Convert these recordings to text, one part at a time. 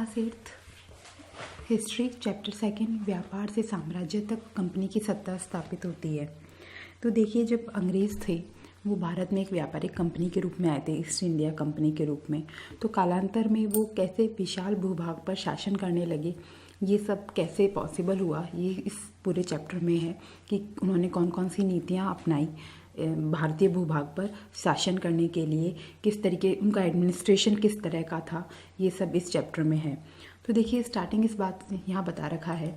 Class 8 history chapter 2 व्यापार से साम्राज्य तक कंपनी की सत्ता स्थापित होती है। तो देखिए, जब अंग्रेज़ थे वो भारत में एक व्यापारिक कंपनी के रूप में आए थे, ईस्ट इंडिया कंपनी के रूप में। तो कालांतर में वो कैसे विशाल भूभाग पर शासन करने लगे, ये सब कैसे पॉसिबल हुआ, ये इस पूरे चैप्टर में है कि उन्होंने कौन कौन सी नीतियाँ अपनाई भारतीय भूभाग पर शासन करने के लिए, किस तरीके उनका एडमिनिस्ट्रेशन किस तरह का था, ये सब इस चैप्टर में है। तो देखिए, स्टार्टिंग इस बात यहाँ बता रखा है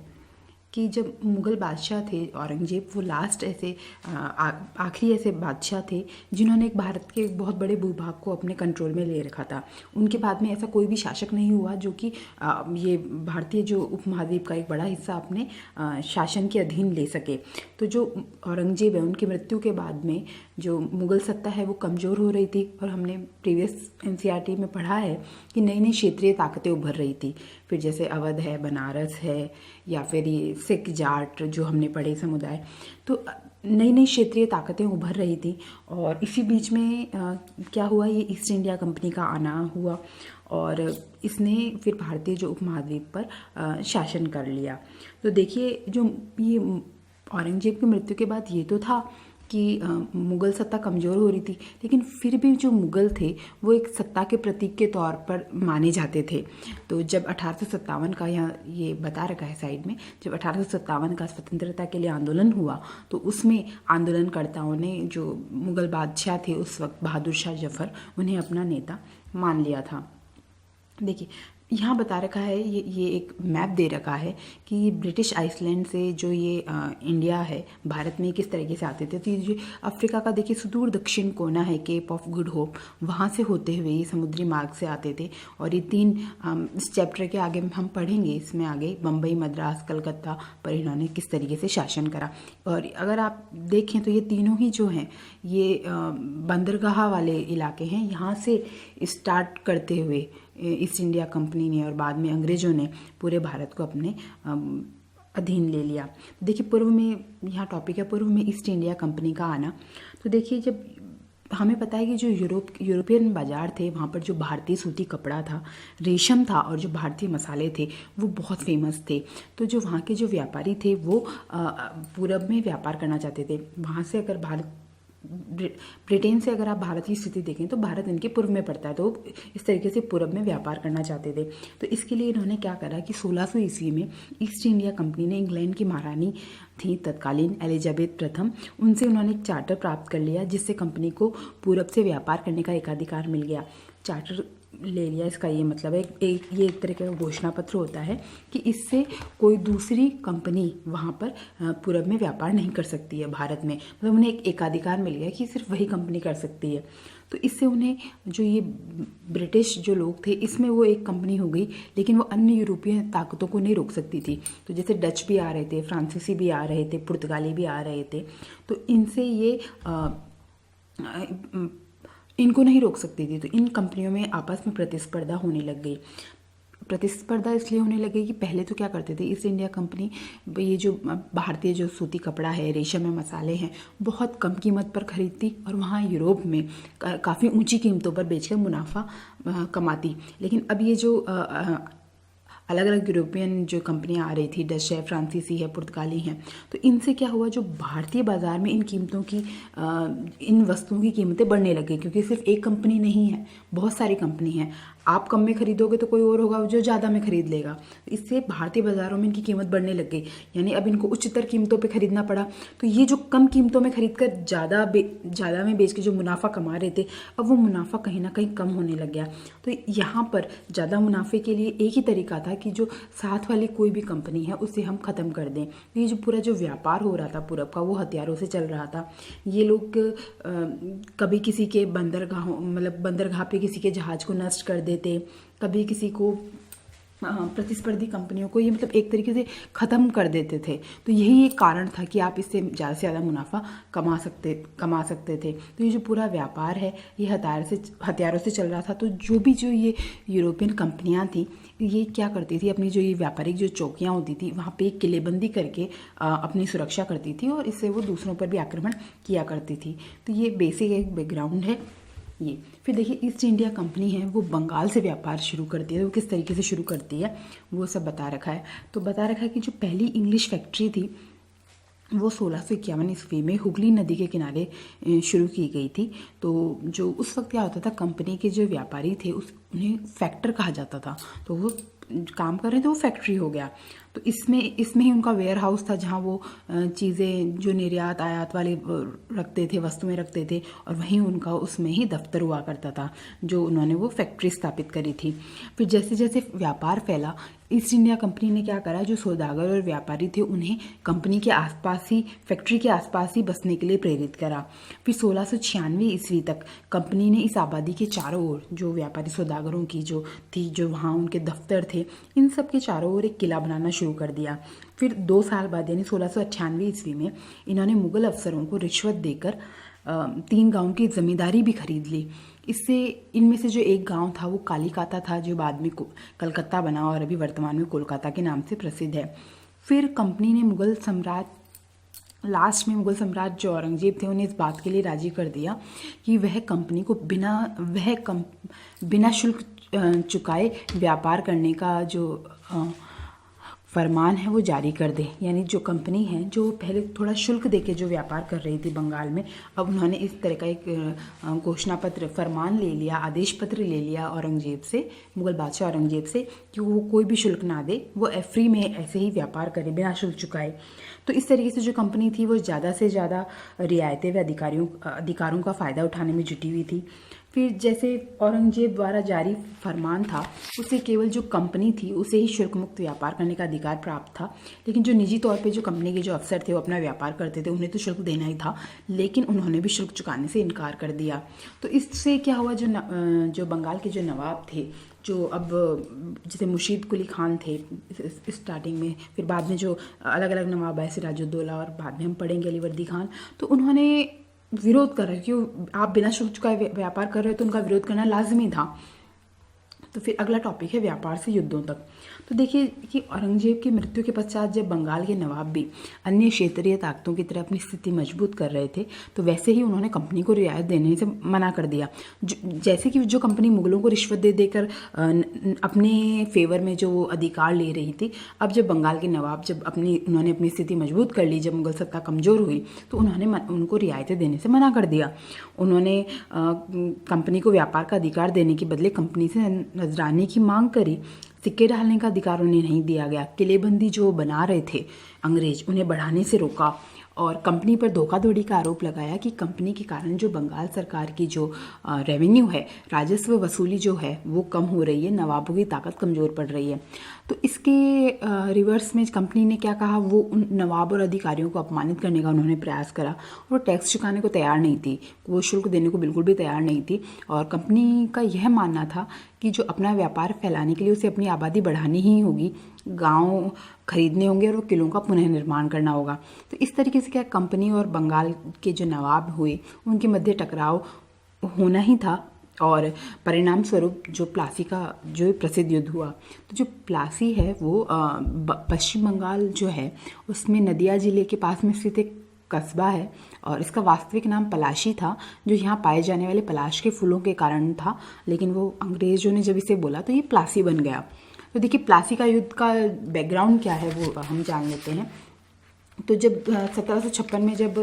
कि जब मुग़ल बादशाह थे औरंगज़ेब, वो लास्ट ऐसे आखिरी ऐसे बादशाह थे जिन्होंने एक भारत के एक बहुत बड़े भूभाग को अपने कंट्रोल में ले रखा था। उनके बाद में ऐसा कोई भी शासक नहीं हुआ जो कि ये भारतीय जो उपमहाद्वीप का एक बड़ा हिस्सा अपने शासन के अधीन ले सके। तो जो औरंगज़ेब है, उनकी मृत्यु के बाद में जो मुग़ल सत्ता है वो कमज़ोर हो रही थी, और हमने प्रीवियस एनसीईआरटी में पढ़ा है कि नई नई क्षेत्रीय ताकतें उभर रही थी। फिर जैसे अवध है, बनारस है, या फिर ये सिख जाट जो हमने पढ़े समुदाय, तो नई नई क्षेत्रीय ताकतें उभर रही थी। और इसी बीच में क्या हुआ, ये ईस्ट इंडिया कंपनी का आना हुआ और इसने फिर भारतीय जो उपमहाद्वीप पर शासन कर लिया। तो देखिए, जो ये औरंगज़ेब की मृत्यु के बाद ये तो था कि मुग़ल सत्ता कमज़ोर हो रही थी, लेकिन फिर भी जो मुग़ल थे वो एक सत्ता के प्रतीक के तौर पर माने जाते थे। तो जब 1857 का, यहाँ ये बता रखा है साइड में, जब 1857 का स्वतंत्रता के लिए आंदोलन हुआ तो उसमें आंदोलनकर्ताओं ने, जो मुग़ल बादशाह थे उस वक्त बहादुर शाह जफ़र, उन्हें अपना नेता मान लिया था। देखिए, यहाँ बता रखा है, ये एक मैप दे रखा है कि ब्रिटिश आइसलैंड से जो ये इंडिया है, भारत में किस तरीके से आते थे। तो ये जो अफ्रीका का देखिए सुदूर दक्षिण कोना है, केप ऑफ गुड होप, वहाँ से होते हुए ये समुद्री मार्ग से आते थे। और ये तीन इस चैप्टर के आगे हम पढ़ेंगे, इसमें आगे बम्बई, मद्रास, कलकत्ता पर इन्होंने किस तरीके से शासन करा। और अगर आप देखें तो ये तीनों ही जो हैं ये बंदरगाह वाले इलाके हैं। यहाँ से स्टार्ट करते हुए ईस्ट इंडिया कंपनी ने और बाद में अंग्रेज़ों ने पूरे भारत को अपने अधीन ले लिया। देखिए, पूर्व में यहाँ टॉपिक है पूर्व में ईस्ट इंडिया कंपनी का आना। तो देखिए, जब हमें पता है कि जो यूरोपियन बाज़ार थे, वहाँ पर जो भारतीय सूती कपड़ा था, रेशम था, और जो भारतीय मसाले थे वो बहुत फेमस थे। तो जो वहाँ के जो व्यापारी थे वो पूरब में व्यापार करना चाहते थे। वहाँ से अगर ब्रिटेन से अगर आप भारत की स्थिति देखें तो भारत इनके पूर्व में पड़ता है, तो इस तरीके से पूरब में व्यापार करना चाहते थे। तो इसके लिए इन्होंने क्या करा कि 1600 ईस्वी में ईस्ट इंडिया कंपनी ने इंग्लैंड की महारानी थी तत्कालीन एलिजाबेथ प्रथम, उनसे उन्होंने एक चार्टर प्राप्त कर लिया, जिससे कंपनी को पूरब से व्यापार करने का एकाधिकार मिल गया। चार्टर ले लिया, इसका ये मतलब है ये एक तरह का घोषणा पत्र होता है कि इससे कोई दूसरी कंपनी वहाँ पर पूरब में व्यापार नहीं कर सकती है भारत में। मतलब उन्हें एक एकाधिकार मिल गया कि सिर्फ वही कंपनी कर सकती है। तो इससे उन्हें जो ये ब्रिटिश जो लोग थे, इसमें वो एक कंपनी हो गई, लेकिन वो अन्य यूरोपीय ताकतों को नहीं रोक सकती थी। तो जैसे डच भी आ रहे थे, फ्रांसीसी भी आ रहे थे, पुर्तगाली भी आ रहे थे, तो इनसे ये इनको नहीं रोक सकती थी। तो इन कंपनियों में आपस में प्रतिस्पर्धा होने लग गई। प्रतिस्पर्धा इसलिए होने लगी कि पहले तो क्या करते थे, ईस्ट इंडिया कंपनी ये जो भारतीय जो सूती कपड़ा है, रेशम है, मसाले हैं, बहुत कम कीमत पर खरीदती और वहाँ यूरोप में काफ़ी ऊंची कीमतों पर बेचकर मुनाफा कमाती। लेकिन अब ये जो अलग अलग यूरोपियन जो कंपनियां आ रही थी, डच है, फ्रांसीसी है, पुर्तगाली हैं, तो इनसे क्या हुआ, जो भारतीय बाज़ार में इन कीमतों की इन वस्तुओं की कीमतें बढ़ने लगी, क्योंकि सिर्फ एक कंपनी नहीं है, बहुत सारी कंपनी हैं। आप कम में खरीदोगे तो कोई और होगा जो ज़्यादा में खरीद लेगा। इससे भारतीय बाज़ारों में इनकी कीमत बढ़ने लग गई, यानी अब इनको उच्चतर कीमतों पे खरीदना पड़ा। तो ये जो कम कीमतों में खरीद कर ज़्यादा में बेच के जो मुनाफा कमा रहे थे, अब वो मुनाफा कहीं ना कहीं कम होने लग गया। तो यहाँ पर ज़्यादा मुनाफे के लिए एक ही तरीका था कि जो साथ वाली कोई भी कंपनी है उसे हम ख़त्म कर दें। तो ये जो पूरा जो व्यापार हो रहा था पूरब का, वो हथियारों से चल रहा था। ये लोग कभी किसी के बंदरगाह पे किसी के जहाज़ को नष्ट कर देते, कभी किसी को प्रतिस्पर्धी कंपनियों को ये मतलब एक तरीके से ख़त्म कर देते थे। तो यही एक कारण था कि आप इससे ज़्यादा से ज़्यादा मुनाफा कमा सकते थे। तो ये जो पूरा व्यापार है ये हथियारों से चल रहा था। तो जो ये यूरोपियन कंपनियां थी, ये क्या करती थी, अपनी जो ये व्यापारिक जो चौकियां होती थी वहाँ पे एक किलेबंदी करके अपनी सुरक्षा करती थी, और इससे वो दूसरों पर भी आक्रमण किया करती थी। तो ये बेसिक एक बैकग्राउंड है ये। फिर देखिए ईस्ट इंडिया कंपनी है वो बंगाल से व्यापार शुरू करती है, वो किस तरीके से शुरू करती है वो सब बता रखा है। तो बता रखा है कि जो पहली इंग्लिश फैक्ट्री थी वो 1651 ईस्वी में हुगली नदी के किनारे शुरू की गई थी। तो जो उस वक्त क्या होता था, कंपनी के जो व्यापारी थे उन्हें फैक्टर कहा जाता था, तो वो काम कर रहे थे वो फैक्ट्री हो गया। तो इसमें ही उनका वेयर हाउस था जहाँ वो चीज़ें जो निर्यात आयात वाले रखते थे, वस्तुएं रखते थे, और वहीं उनका उसमें ही दफ्तर हुआ करता था जो उन्होंने वो फैक्ट्री स्थापित करी थी। फिर जैसे जैसे व्यापार फैला, ईस्ट इंडिया कंपनी ने क्या करा, जो सौदागर और व्यापारी थे उन्हें कंपनी के आसपास ही, फैक्ट्री के आसपास ही बसने के लिए प्रेरित करा। फिर 1696 ईस्वी तक कंपनी ने इस आबादी के चारों ओर, जो व्यापारी सौदागरों की जो थी, जो वहाँ उनके दफ्तर थे, इन सब के चारों ओर एक किला बनाना शुरू कर दिया। फिर 2 साल बाद यानी 1698 ईस्वी में इन्होंने मुगल अफसरों को रिश्वत देकर 3 गाँव की जमींदारी भी खरीद ली। इससे इनमें से जो एक गांव था वो कालीकाता था, जो बाद में कलकत्ता बना और अभी वर्तमान में कोलकाता के नाम से प्रसिद्ध है। फिर कंपनी ने मुगल सम्राट जो औरंगजेब थे उन्हें इस बात के लिए राजी कर दिया कि वह कंपनी को बिना शुल्क चुकाए व्यापार करने का जो फरमान है वो जारी कर दे। यानी जो कंपनी है जो पहले थोड़ा शुल्क देके जो व्यापार कर रही थी बंगाल में, अब उन्होंने इस तरह का एक घोषणा पत्र, फरमान ले लिया, आदेश पत्र ले लिया औरंगजेब से, मुगल बादशाह औरंगजेब से, कि वो कोई भी शुल्क ना दे, वो फ्री में ऐसे ही व्यापार करे बिना शुल्क चुकाए। तो इस तरीके से जो कंपनी थी वो ज़्यादा से ज़्यादा रियायतें व अधिकारों का फ़ायदा उठाने में जुटी हुई थी। फिर जैसे औरंगजेब द्वारा जारी फरमान था, उसे केवल जो कंपनी थी उसे ही शुल्क मुक्त व्यापार करने का अधिकार प्राप्त था, लेकिन जो निजी तौर पे जो कंपनी के जो अफसर थे वो अपना व्यापार करते थे, उन्हें तो शुल्क देना ही था, लेकिन उन्होंने भी शुल्क चुकाने से इनकार कर दिया। तो इससे क्या हुआ, जो बंगाल के जो नवाब थे, जो अब जैसे मुर्शीद कुली खान थे स्टार्टिंग में, फिर बाद में जो अलग अलग नवाब आए, सिराजुद्दौला, और बाद में हम पढ़ेंगे अलीवर्दी खान, तो उन्होंने विरोध कर रहे, क्यों आप बिना शुल्क चुकाए व्यापार कर रहे हो, तो उनका विरोध करना लाजमी था। तो फिर अगला टॉपिक है व्यापार से युद्धों तक। तो देखिए कि औरंगजेब की मृत्यु के पश्चात जब बंगाल के नवाब भी अन्य क्षेत्रीय ताकतों की तरह अपनी स्थिति मजबूत कर रहे थे, तो वैसे ही उन्होंने कंपनी को रियायत देने से मना कर दिया। जैसे कि जो कंपनी मुगलों को रिश्वत दे देकर अपने फेवर में जो अधिकार ले रही थी, अब जब बंगाल के नवाब उन्होंने अपनी स्थिति मजबूत कर ली, जब मुगल सत्ता कमज़ोर हुई, तो उन्होंने उनको रियायतें देने से मना कर दिया। उन्होंने कंपनी को व्यापार का अधिकार देने के बदले कंपनी से नजराने की मांग करी। सिक्के डालने का अधिकार उन्हें नहीं दिया गया। किलेबंदी जो बना रहे थे अंग्रेज, उन्हें बढ़ाने से रोका, और कंपनी पर धोखाधड़ी का आरोप लगाया कि कंपनी के कारण जो बंगाल सरकार की जो रेवेन्यू है, राजस्व वसूली जो है वो कम हो रही है, नवाबों की ताकत कमज़ोर पड़ रही है। तो इसके रिवर्स में कंपनी ने क्या कहा, वो उन नवाब और अधिकारियों को अपमानित करने का उन्होंने प्रयास करा। वो टैक्स चुकाने को तैयार नहीं थी, वो शुल्क देने को बिल्कुल भी तैयार नहीं थी, और कंपनी का यह मानना था कि जो अपना व्यापार फैलाने के लिए उसे अपनी आबादी बढ़ानी ही होगी, गांव खरीदने होंगे और वो किलों का पुनर्निर्माण करना होगा। तो इस तरीके से क्या कंपनी और बंगाल के जो नवाब हुए उनके मध्य टकराव होना ही था, और परिणाम स्वरूप जो प्लासी का जो प्रसिद्ध युद्ध हुआ। तो जो प्लासी है वो पश्चिम बंगाल जो है उसमें नदिया जिले के पास में स्थित एक कस्बा है, और इसका वास्तविक नाम पलाशी था, जो यहाँ पाए जाने वाले पलाश के फूलों के कारण था, लेकिन वो अंग्रेजों ने जब इसे बोला तो ये प्लासी बन गया। तो देखिए प्लासी का युद्ध का बैकग्राउंड क्या है वो हम जान लेते हैं। तो जब 1756 में जब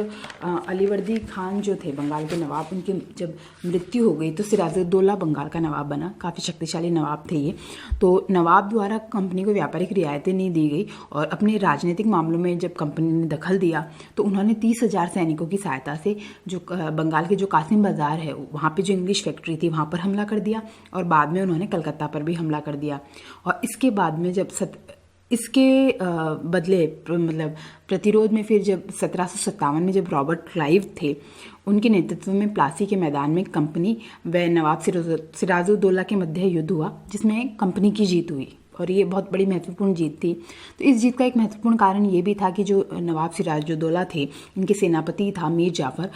अलीवर्दी खान जो थे बंगाल के नवाब, उनकी जब मृत्यु हो गई, तो सिराजुद्दौला बंगाल का नवाब बना। काफ़ी शक्तिशाली नवाब थे ये। तो नवाब द्वारा कंपनी को व्यापारिक रियायतें नहीं दी गई, और अपने राजनीतिक मामलों में जब कंपनी ने दखल दिया तो उन्होंने 30,000 सैनिकों की सहायता से जो बंगाल के जो कासिम बाज़ार है वहाँ पर जो इंग्लिश फैक्ट्री थी वहाँ पर हमला कर दिया, और बाद में उन्होंने कलकत्ता पर भी हमला कर दिया। और इसके बाद में जब इसके बदले मतलब प्रतिरोध में फिर जब 1757 में जब रॉबर्ट क्लाइव थे, उनके नेतृत्व में प्लासी के मैदान में कंपनी व नवाब सिराजुद्दौला के मध्य युद्ध हुआ, जिसमें कंपनी की जीत हुई, और ये बहुत बड़ी महत्वपूर्ण जीत थी। तो इस जीत का एक महत्वपूर्ण कारण ये भी था कि जो नवाब सिराजुद्दौला थे, इनके सेनापति था मीर जाफ़र,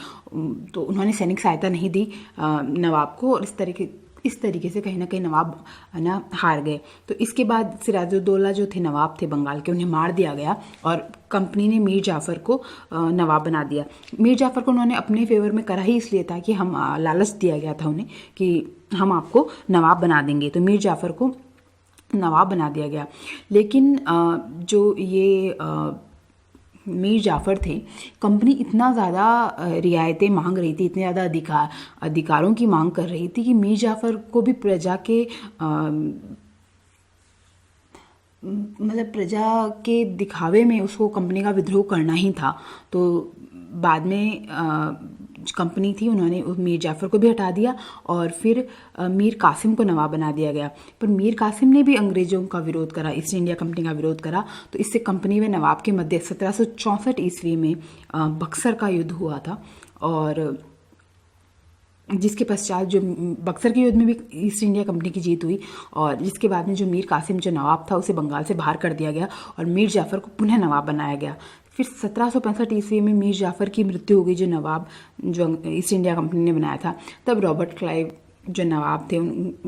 तो उन्होंने सैनिक सहायता नहीं दी नवाब को, और इस तरीके इस तरीके से कहीं ना कहीं नवाब ना हार गए। तो इसके बाद सिराजुद्दौला जो थे नवाब थे बंगाल के, उन्हें मार दिया गया और कंपनी ने मीर जाफ़र को नवाब बना दिया। मीर जाफ़र को उन्होंने अपने फेवर में करा ही इसलिए था कि हम लालच दिया गया था उन्हें कि हम आपको नवाब बना देंगे, तो मीर जाफ़र को नवाब बना दिया गया। लेकिन जो ये मीर जाफ़र थे, कंपनी इतना ज़्यादा रियायतें मांग रही थी, इतने ज़्यादा अधिकारों की मांग कर रही थी कि मीर जाफ़र को भी प्रजा के दिखावे में उसको कंपनी का विद्रोह करना ही था। तो बाद में कंपनी थी, उन्होंने मीर जाफ़र को भी हटा दिया और फिर मीर कासिम को नवाब बना दिया गया। पर मीर कासिम ने भी अंग्रेज़ों का विरोध करा, ईस्ट इंडिया कंपनी का विरोध करा। तो इससे कंपनी व नवाब के मध्य 1764 ईस्वी में बक्सर का युद्ध हुआ था, और जिसके पश्चात जो बक्सर के युद्ध में भी ईस्ट इंडिया कंपनी की जीत हुई, और जिसके बाद में जो मीर कासिम जो नवाब था उसे बंगाल से बाहर कर दिया गया और मीर जाफ़र को पुनः नवाब बनाया गया। फिर 1765 ईस्वी में मीर जाफ़र की मृत्यु हो गई, जो नवाब जो ईस्ट इंडिया कंपनी ने बनाया था। तब रॉबर्ट क्लाइव जो नवाब थे,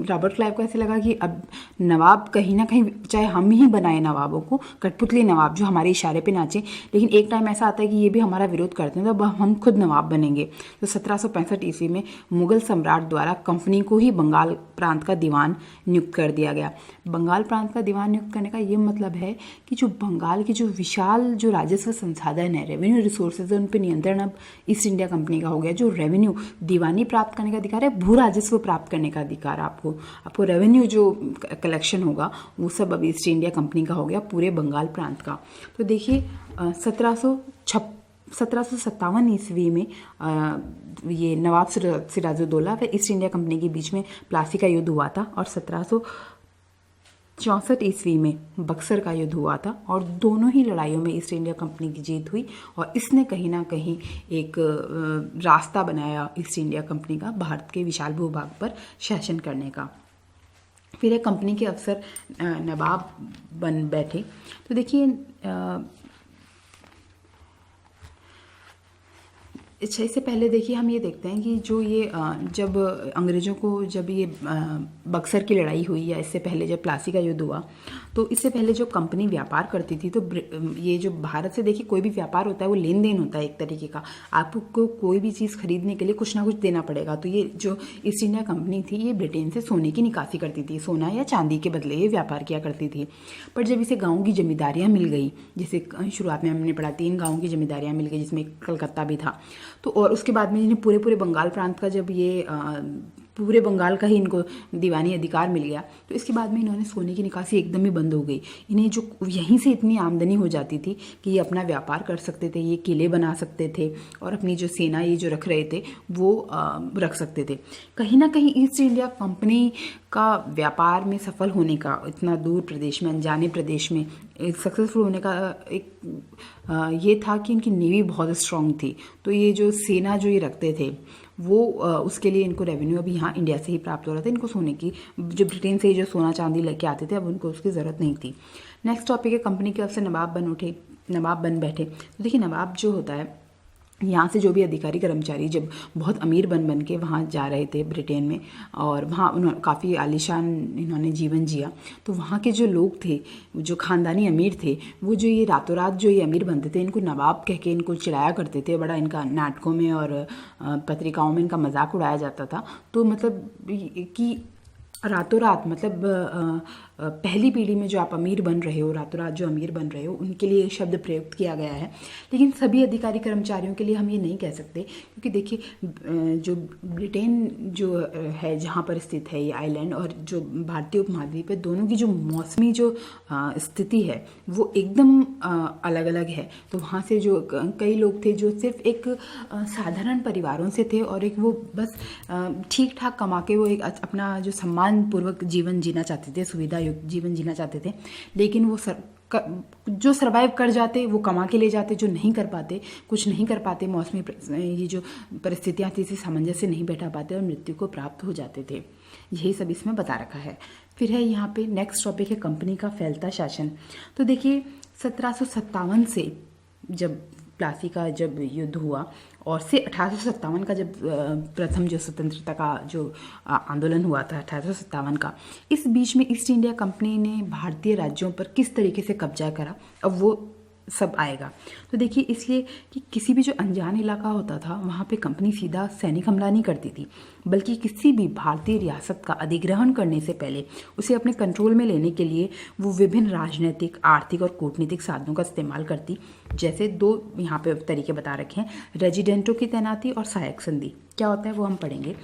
रॉबर्ट क्लाइव को ऐसे लगा कि अब नवाब कहीं ना कहीं, चाहे हम ही बनाए नवाबों को, कठपुतली नवाब जो हमारे इशारे पे नाचे, लेकिन एक टाइम ऐसा आता है कि ये भी हमारा विरोध करते हैं, तो अब हम खुद नवाब बनेंगे। तो 1765 ईस्वी में मुगल सम्राट द्वारा कंपनी को ही बंगाल प्रांत का दीवान नियुक्त कर दिया गया। बंगाल प्रांत का दीवान नियुक्त करने का ये मतलब है कि जो बंगाल की जो विशाल जो राजस्व संसाधन है, रेवेन्यू रिसोर्सेज है, उन पर नियंत्रण अब ईस्ट इंडिया कंपनी का हो गया। जो रेवेन्यू दीवानी प्राप्त करने का अधिकार है, भू राजस्व प्राप्त करने का अधिकार, आपको रेवेन्यू जो कलेक्शन होगा वो सब अब ईस्ट इंडिया कंपनी का हो गया, पूरे बंगाल प्रांत का। तो देखिए 1757 ईस्वी में ये नवाब सिराजुद्दौला व ईस्ट इंडिया कंपनी के बीच में प्लासी का युद्ध हुआ था, और 1764 ईस्वी में बक्सर का युद्ध हुआ था, और दोनों ही लड़ाइयों में ईस्ट इंडिया कंपनी की जीत हुई, और इसने कहीं ना कहीं एक रास्ता बनाया ईस्ट इंडिया कंपनी का भारत के विशाल भूभाग पर शासन करने का। फिर एक कंपनी के अफसर नवाब बन बैठे। तो देखिए अच्छा, इससे पहले देखिए हम ये देखते हैं कि जो ये जब अंग्रेज़ों को जब ये बक्सर की लड़ाई हुई, या इससे पहले जब प्लासी का युद्ध हुआ, तो इससे पहले जो कंपनी व्यापार करती थी, तो ये जो भारत से देखिए कोई भी व्यापार होता है वो लेन देन होता है एक तरीके का। आपको कोई भी चीज़ खरीदने के लिए कुछ ना कुछ देना पड़ेगा। तो ये जो ईस्ट इंडिया कंपनी थी, ये ब्रिटेन से सोने की निकासी करती थी, सोना या चांदी के बदले ये व्यापार किया करती थी। पर जब इसे गाँव की जमींदारियाँ मिल गई, जैसे शुरुआत में हमने पढ़ा 3 गाँव की जमींदारियाँ मिल गई, जिसमें कलकत्ता भी था, तो और उसके बाद में इन्हें पूरे बंगाल प्रांत का जब ये पूरे बंगाल का ही इनको दीवानी अधिकार मिल गया, तो इसके बाद में इन्होंने सोने की निकासी एकदम ही बंद हो गई। इन्हें जो यहीं से इतनी आमदनी हो जाती थी कि ये अपना व्यापार कर सकते थे, ये किले बना सकते थे, और अपनी जो सेना ये जो रख रहे थे वो रख सकते थे। कहीं ना कहीं ईस्ट इंडिया कंपनी का व्यापार में सफल होने का, इतना दूर प्रदेश में, अनजाने प्रदेश में सक्सेसफुल होने का एक ये था कि इनकी नेवी बहुत स्ट्रांग थी। तो ये जो सेना जो ये रखते थे वो उसके लिए इनको रेवेन्यू अभी यहाँ इंडिया से ही प्राप्त हो रहा था। इनको सोने की, जो ब्रिटेन से जो सोना चांदी लेके आते थे, अब उनको उसकी ज़रूरत नहीं थी। नेक्स्ट टॉपिक है कंपनी की ओर से नवाब बन बैठे। तो देखिए नवाब जो होता है, यहाँ से जो भी अधिकारी कर्मचारी जब बहुत अमीर बन के वहाँ जा रहे थे ब्रिटेन में, और वहाँ उन्होंने काफ़ी आलीशान इन्होंने जीवन जिया, तो वहाँ के जो लोग थे, जो ख़ानदानी अमीर थे, वो जो ये रातों रात जो ये अमीर बनते थे, इनको नवाब कह के इनको चिढ़ाया करते थे। बड़ा इनका नाटकों में और पत्रिकाओं में इनका मजाक उड़ाया जाता था। तो मतलब कि रातों रात, मतलब पहली पीढ़ी में जो आप अमीर बन रहे हो, रातों रात जो अमीर बन रहे हो, उनके लिए शब्द प्रयुक्त किया गया है। लेकिन सभी अधिकारी कर्मचारियों के लिए हम ये नहीं कह सकते, क्योंकि देखिए जो ब्रिटेन जो है, जहाँ पर स्थित है ये आइलैंड, और जो भारतीय उपमहाद्वीप है, दोनों की जो मौसमी जो स्थिति है वो एकदम अलग अलग है। तो वहाँ से जो कई लोग थे जो सिर्फ एक साधारण परिवारों से थे, और एक वो बस ठीक ठाक कमा के वो एक अपना जो सम्मानपूर्वक जीवन जीना चाहते थे, सुविधा युक्त जीवन जीना चाहते थे। लेकिन वो जो सर्वाइव कर जाते वो कमा के ले जाते, जो नहीं कर पाते, कुछ नहीं कर पाते, मौसमी ये जो परिस्थितियाँ थी इसे सामंजस्य नहीं बैठा पाते और मृत्यु को प्राप्त हो जाते थे। यही सब इसमें बता रखा है। फिर है यहाँ पे नेक्स्ट टॉपिक है कंपनी का फैलता शासन। तो देखिए 1757 से जब प्लासी का जब युद्ध हुआ और से 1857 का जब प्रथम जो स्वतंत्रता का जो आंदोलन हुआ था 1857 का, इस बीच में ईस्ट इंडिया कंपनी ने भारतीय राज्यों पर किस तरीके से कब्जा करा, अब वो सब आएगा। तो देखिए, इसलिए कि किसी भी जो अनजान इलाका होता था वहाँ पे कंपनी सीधा सैनिक हमला नहीं करती थी, बल्कि किसी भी भारतीय रियासत का अधिग्रहण करने से पहले उसे अपने कंट्रोल में लेने के लिए वो विभिन्न राजनीतिक, आर्थिक और कूटनीतिक साधनों का इस्तेमाल करती। जैसे दो यहाँ पे तरीके बता रखे हैं, रेजिडेंटों की तैनाती और सहायक संधि। क्या होता है वो हम पढ़ेंगे।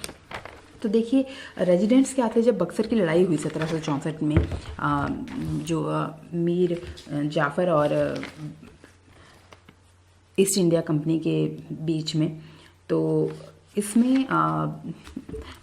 तो देखिए, रेजिडेंट्स क्या थे, जब बक्सर की लड़ाई हुई 1764 में जो मीर जाफ़र और ईस्ट इंडिया कंपनी के बीच में, तो इसमें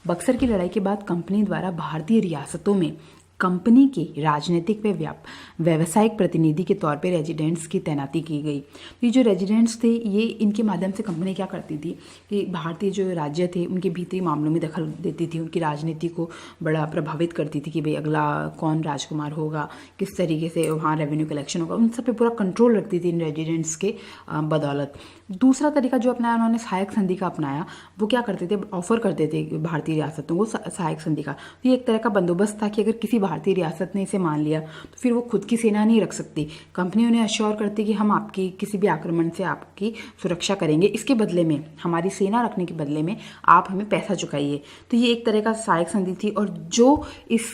बक्सर की लड़ाई के बाद कंपनी द्वारा भारतीय रियासतों में कंपनी के राजनीतिक व व्यावसायिक प्रतिनिधि के तौर पे रेजिडेंट्स की तैनाती की गई। तो ये जो रेजिडेंट्स थे, ये इनके माध्यम से कंपनी क्या करती थी कि भारतीय जो राज्य थे उनके भीतरी मामलों में दखल देती थी, उनकी राजनीति को बड़ा प्रभावित करती थी कि भाई अगला कौन राजकुमार होगा, किस तरीके से वहाँ रेवेन्यू कलेक्शन होगा, उन सब पे पूरा कंट्रोल रखती थी इन रेजिडेंट्स के बदौलत। दूसरा तरीका जो अपनाया उन्होंने सहायक संधि का अपनाया। वो क्या करते थे, ऑफर करते थे भारतीय रियासतों को सहायक संधि का। तो ये एक तरह का बंदोबस्त था कि अगर किसी भारतीय रियासत ने इसे मान लिया तो फिर वो खुद की सेना नहीं रख सकती। कंपनी उन्हें अश्योर करती कि हम आपकी किसी भी आक्रमण से आपकी सुरक्षा करेंगे, इसके बदले में, हमारी सेना रखने के बदले में आप हमें पैसा चुकाइए। तो ये एक तरह का सहायक संधि थी। और जो इस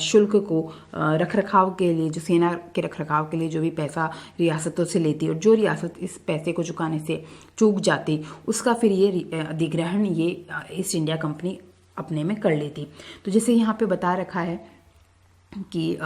शुल्क को रखरखाव के लिए, जो सेना के रखरखाव के लिए जो भी पैसा रियासतों से लेती और जो रियासत इस पैसे को चुकाने से चूक जाती, उसका फिर ये अधिग्रहण ये ईस्ट इंडिया कंपनी अपने में कर लेती। तो जैसे यहाँ पे बता रखा है कि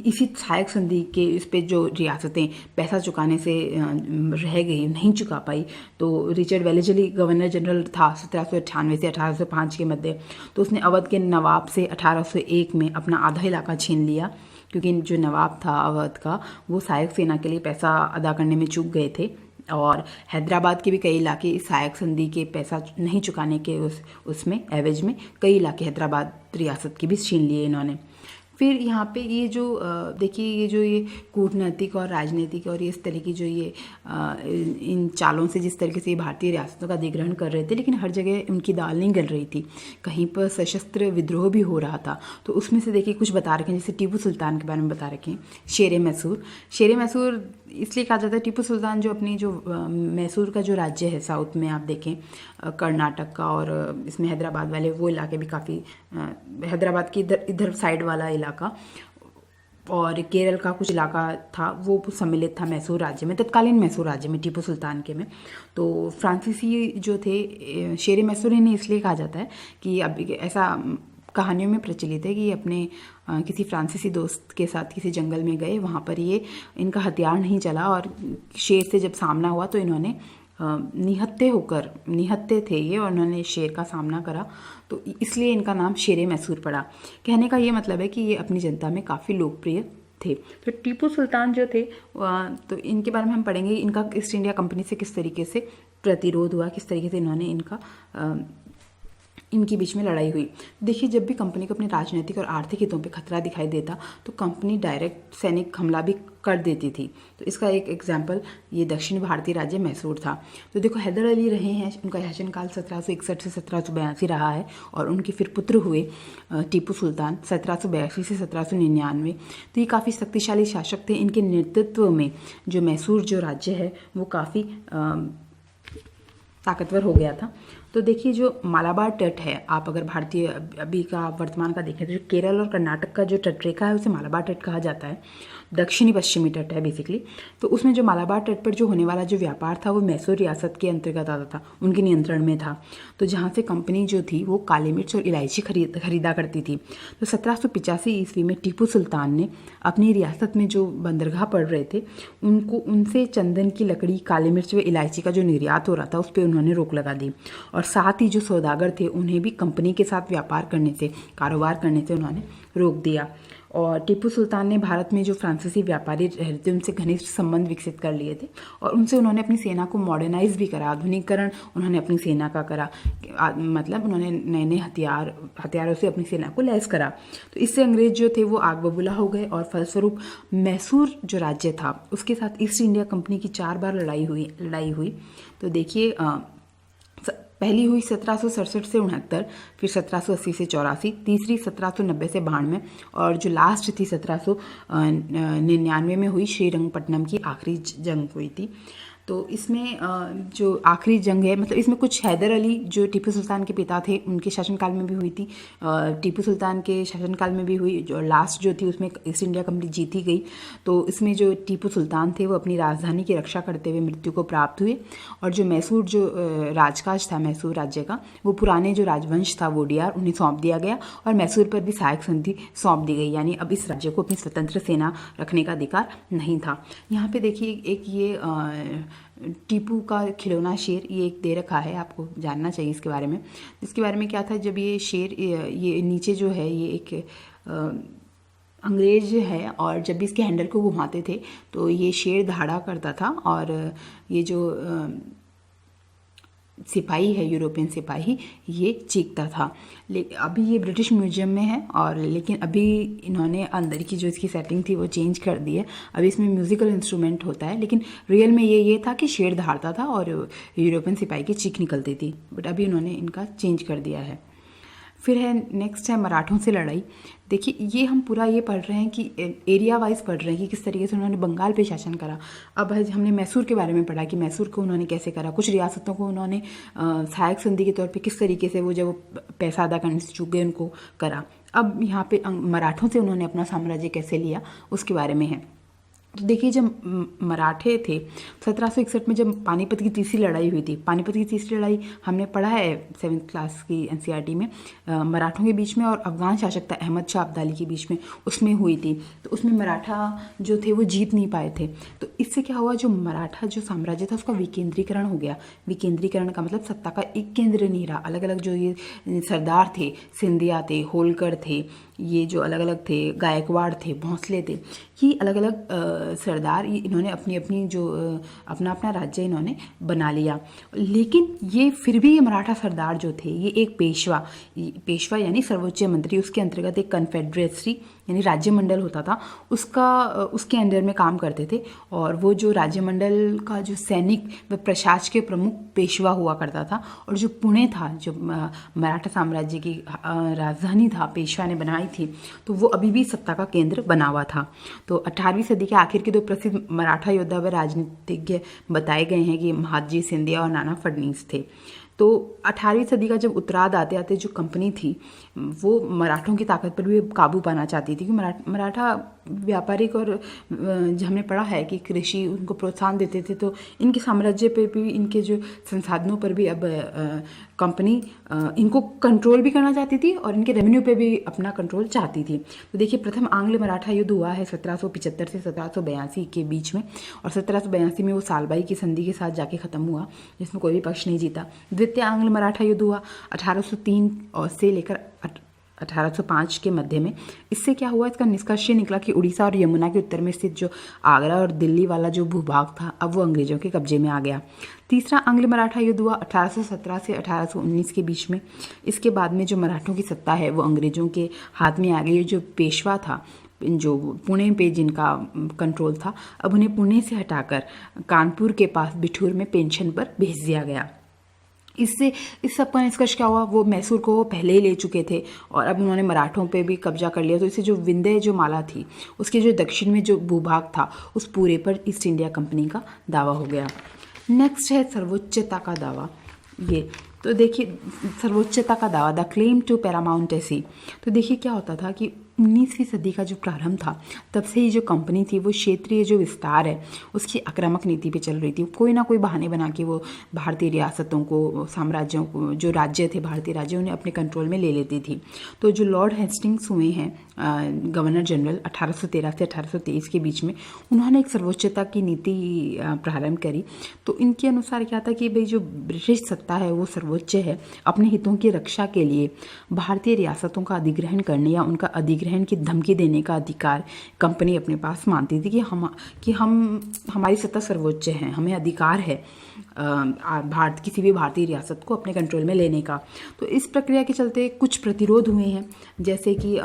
इसी सहायक संधि के इस पे जो रियासतें पैसा चुकाने से रह गई, नहीं चुका पाई, तो रिचर्ड वेलेस्ली गवर्नर जनरल था 1798 से 1805 के मध्य। तो उसने अवध के नवाब से 1801 में अपना आधा इलाका छीन लिया, क्योंकि जो नवाब था अवध का, वो सहायक सेना के लिए पैसा अदा करने में चूक गए थे। और हैदराबाद के भी कई इलाके इस सहायक संधि के पैसा नहीं चुकाने के उसमें एवज में कई इलाके हैदराबाद रियासत के भी छीन लिए इन्होंने। फिर यहाँ पे ये जो देखिए, ये जो ये कूटनीतिक और राजनीतिक और ये इस तरह की जो ये इन चालों से जिस तरीके से ये भारतीय रियासतों का अधिग्रहण कर रहे थे, लेकिन हर जगह उनकी दाल नहीं गल रही थी, कहीं पर सशस्त्र विद्रोह भी हो रहा था। तो उसमें से देखिए कुछ बता रखे हैं, जैसे टीपू सुल्तान के बारे में बता रखे हैं। शेर मैसूर, शेर मैसूर इसलिए कहा जाता है, टीपू सुल्तान जो अपनी जो मैसूर का जो राज्य है साउथ में, आप देखें कर्नाटक का और इसमें हैदराबाद वाले वो इलाके भी काफ़ी, हैदराबाद की इधर साइड वाला इलाका और केरल का कुछ इलाका था, वो सम्मिलित था मैसूर राज्य में, तत्कालीन मैसूर राज्य में, टीपू सुल्तान के में। तो फ्रांसीसी जो थे, शेर मैसूर इन्हें इसलिए कहा जाता है कि अब ऐसा कहानियों में प्रचलित है कि अपने किसी फ्रांसीसी दोस्त के साथ किसी जंगल में गए, वहाँ पर ये इनका हथियार नहीं चला और शेर से जब सामना हुआ तो इन्होंने निहत्थे थे ये और उन्होंने शेर का सामना करा, तो इसलिए इनका नाम शेर मैसूर पड़ा। कहने का ये मतलब है कि ये अपनी जनता में काफ़ी लोकप्रिय थे। तो टीपू सुल्तान जो थे, तो इनके बारे में हम पढ़ेंगे, इनका ईस्ट इंडिया कंपनी से किस तरीके से प्रतिरोध हुआ, किस तरीके से इन्होंने इनके बीच में लड़ाई हुई। देखिए, जब भी कंपनी को अपने राजनीतिक और आर्थिक हितों पे खतरा दिखाई देता तो कंपनी डायरेक्ट सैनिक हमला भी कर देती थी। तो इसका एक एग्जाम्पल ये दक्षिण भारतीय राज्य मैसूर था। तो देखो, हैदर अली रहे हैं, उनका शासनकाल 1761 से 1782 रहा है और उनके फिर पुत्र हुए टीपू सुल्तान 1782 से 1799। तो ये काफ़ी शक्तिशाली शासक थे। इनके नेतृत्व में जो मैसूर जो राज्य है वो काफ़ी ताकतवर हो गया था। तो देखिए, जो मालाबार तट है, आप अगर भारतीय अभी का वर्तमान का देखें तो जो केरल और कर्नाटक का जो तटरेखा है उसे मालाबार तट कहा जाता है, दक्षिणी पश्चिमी तट है बेसिकली। तो उसमें जो मालाबार तट पर जो होने वाला जो व्यापार था वो मैसूर रियासत के अंतर्गत आता था, उनके नियंत्रण में था। तो जहाँ से कंपनी जो थी वो काली मिर्च और इलायची खरीदा करती थी। तो 1785 ईस्वी में टीपू सुल्तान ने अपनी रियासत में जो बंदरगाह पड़ रहे थे उनसे चंदन की लकड़ी, काली मिर्च व इलायची का जो निर्यात हो रहा था उस पर उन्होंने रोक लगा दी। और साथ ही जो सौदागर थे उन्हें भी कंपनी के साथ व्यापार करने से, कारोबार करने से उन्होंने रोक दिया। और टीपू सुल्तान ने भारत में जो फ्रांसीसी व्यापारी रहे थे उनसे घनिष्ठ संबंध विकसित कर लिए थे और उनसे उन्होंने अपनी सेना को मॉडर्नाइज भी करा, आधुनिकीकरण उन्होंने अपनी सेना का करा, मतलब उन्होंने नए नए हथियारों से अपनी सेना को लैस करा। तो इससे अंग्रेज जो थे वो आग बबूला हो गए और फलस्वरूप मैसूर जो राज्य था उसके साथ ईस्ट इंडिया कंपनी की 4 बार लड़ाई हुई। तो देखिए, पहली हुई 1767 से 69, फिर 1780 से 84, तीसरी 1790 से 92 और जो लास्ट थी 1799 में हुई श्रीरंगपट्टनम की आखिरी जंग हुई थी। तो इसमें जो आखिरी जंग है, मतलब इसमें कुछ हैदर अली जो टीपू सुल्तान के पिता थे उनके शासनकाल में भी हुई थी, टीपू सुल्तान के शासनकाल में भी हुई। जो लास्ट जो थी उसमें ईस्ट इंडिया कंपनी जीती गई। तो इसमें जो टीपू सुल्तान थे वो अपनी राजधानी की रक्षा करते हुए मृत्यु को प्राप्त हुए और जो मैसूर जो राजकाज था मैसूर राज्य का, वो पुराने जो राजवंश था वोडियार उन्हें सौंप दिया गया और मैसूर पर भी सहायक संधि सौंप दी गई, यानी अब इस राज्य को अपनी स्वतंत्र सेना रखने का अधिकार नहीं था। यहाँ पे देखिए एक ये टीपू का खिलौना शेर ये एक दे रखा है, आपको जानना चाहिए इसके बारे में। इसके बारे में क्या था, जब ये शेर ये नीचे जो है ये एक अंग्रेज है और जब भी इसके हैंडल को घुमाते थे तो ये शेर दहाड़ा करता था और ये जो सिपाही है, यूरोपियन सिपाही, ये चीखता था। लेकिन अभी ये ब्रिटिश म्यूजियम में है और लेकिन अभी इन्होंने अंदर की जो इसकी सेटिंग थी वो चेंज कर दी है। अभी इसमें म्यूज़िकल इंस्ट्रूमेंट होता है, लेकिन रियल में ये था कि शेर दहाड़ता था और यूरोपियन सिपाही की चीख निकलती थी, बट अभी इन्होंने इनका चेंज कर दिया है। फिर है नेक्स्ट है मराठों से लड़ाई। देखिए ये हम पूरा ये पढ़ रहे हैं कि एरिया वाइज पढ़ रहे हैं कि किस तरीके से उन्होंने बंगाल पे शासन करा। अब हमने मैसूर के बारे में पढ़ा कि मैसूर को उन्होंने कैसे करा, कुछ रियासतों को उन्होंने सहायक संधि के तौर पे किस तरीके से वो जब पैसा अदा करने से चूक गए उनको करा। अब यहाँ पे मराठों से उन्होंने अपना साम्राज्य कैसे लिया उसके बारे में है। तो देखिए जब मराठे थे 1761 में जब पानीपत की तीसरी लड़ाई हुई थी, पानीपत की तीसरी लड़ाई हमने पढ़ा है 7th क्लास की एनसीईआरटी में, मराठों के बीच में और अफगान शासक था अहमद शाह अब्दाली के बीच में, उसमें हुई थी। तो उसमें मराठा जो थे वो जीत नहीं पाए थे। तो इससे क्या हुआ, जो मराठा जो साम्राज्य था उसका विकेंद्रीकरण हो गया। विकेंद्रीकरण का मतलब सत्ता का एक केंद्र नहीं रहा, अलग अलग जो ये सरदार थे, सिंधिया थे, होलकर थे, ये जो अलग अलग थे, गायकवाड़ थे, भोंसले थे, ये अलग अलग सरदार इन्होंने अपनी अपनी जो अपना अपना राज्य इन्होंने बना लिया। लेकिन ये फिर भी ये मराठा सरदार जो थे ये एक पेशवा यानी सर्वोच्च मंत्री, उसके अंतर्गत एक कन्फेडरेसी यानी राज्यमंडल होता था, उसके अंडर में काम करते थे। और वो जो राज्यमंडल का जो सैनिक व प्रशासकीय प्रमुख पेशवा हुआ करता था। और जो पुणे था, जो मराठा साम्राज्य की राजधानी था, पेशवा ने बनाई थी, तो वो अभी भी सत्ता का केंद्र बना हुआ था। तो 18वीं सदी के आखिर के 2 प्रसिद्ध मराठा योद्धा व राजनीतिज्ञ बताए गए हैं कि महादजी सिंधिया और नाना फडणवीस थे। तो 18वीं सदी का जब उत्तरार्ध आते आते जो कंपनी थी वो मराठों की ताकत पर भी काबू पाना चाहती थी, क्योंकि मराठा व्यापारिक और जो हमने पढ़ा है कि कृषि उनको प्रोत्साहन देते थे, तो इनके साम्राज्य पे भी, इनके जो संसाधनों पर भी अब कंपनी इनको कंट्रोल भी करना चाहती थी और इनके रेवेन्यू पे भी अपना कंट्रोल चाहती थी। तो देखिए प्रथम आंग्ल मराठा युद्ध हुआ है 1775 से 1782 के बीच में, और 1782 में वो सालबाई की संधि के साथ जाके ख़त्म हुआ, जिसमें कोई भी पक्ष नहीं जीता। द्वितीय आंग्ल मराठा युद्ध हुआ 1803 और से लेकर 1805 के मध्य में। इससे क्या हुआ, इसका निष्कर्ष निकला कि उड़ीसा और यमुना के उत्तर में स्थित जो आगरा और दिल्ली वाला जो भूभाग था अब वो अंग्रेजों के कब्जे में आ गया। तीसरा आंग्ल मराठा युद्ध हुआ 1817 से 1819 के बीच में। इसके बाद में जो मराठों की सत्ता है वो अंग्रेजों के हाथ में आ गई। जो पेशवा था, जो पुणे पे जिनका कंट्रोल था, अब उन्हें पुणे से हटाकर कानपुर के पास बिठूर में पेंशन पर भेज दिया गया। इससे इस सब का निष्कर्ष क्या हुआ, वो मैसूर को पहले ही ले चुके थे और अब उन्होंने मराठों पे भी कब्जा कर लिया। तो इससे जो विंध्य जो माला थी उसके जो दक्षिण में जो भूभाग था उस पूरे पर ईस्ट इंडिया कंपनी का दावा हो गया। नेक्स्ट है सर्वोच्चता का दावा। ये तो देखिए सर्वोच्चता का दावा, द क्लेम टू पैरामाउंटेसी। तो देखिए क्या होता था कि 19वीं सदी का जो प्रारंभ था तब से ही जो कंपनी थी वो क्षेत्रीय जो विस्तार है उसकी आक्रामक नीति पे चल रही थी। कोई ना कोई बहाने बना के वो भारतीय रियासतों को, साम्राज्यों को, जो राज्य थे भारतीय राज्य, उन्हें अपने कंट्रोल में ले लेती थी। तो जो लॉर्ड हेस्टिंग्स हुए हैं गवर्नर जनरल 1813 से 1823 के बीच में, उन्होंने एक सर्वोच्चता की नीति प्रारंभ करी। तो इनके अनुसार क्या था कि भाई जो ब्रिटिश सत्ता है वो सर्वोच्च है। अपने हितों की रक्षा के लिए भारतीय रियासतों का अधिग्रहण करने या उनका अधिग्रहण की धमकी देने का अधिकार कंपनी अपने पास मानती थी कि हम हमारी सत्ता सर्वोच्च है, हमें अधिकार है किसी भी भारतीय रियासत को अपने कंट्रोल में लेने का। तो इस प्रक्रिया के चलते कुछ प्रतिरोध हुए हैं, जैसे कि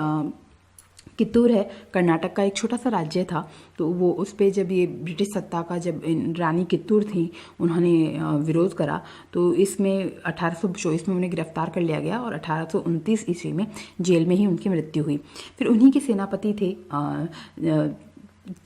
कित्तूर है, कर्नाटक का एक छोटा सा राज्य था। तो वो उस पर जब ये ब्रिटिश सत्ता का जब रानी कित्तूर थी उन्होंने विरोध करा, तो इसमें 1824 में उन्हें गिरफ्तार कर लिया गया और 1829 ईस्वी में जेल में ही उनकी मृत्यु हुई। फिर उन्हीं के सेनापति थे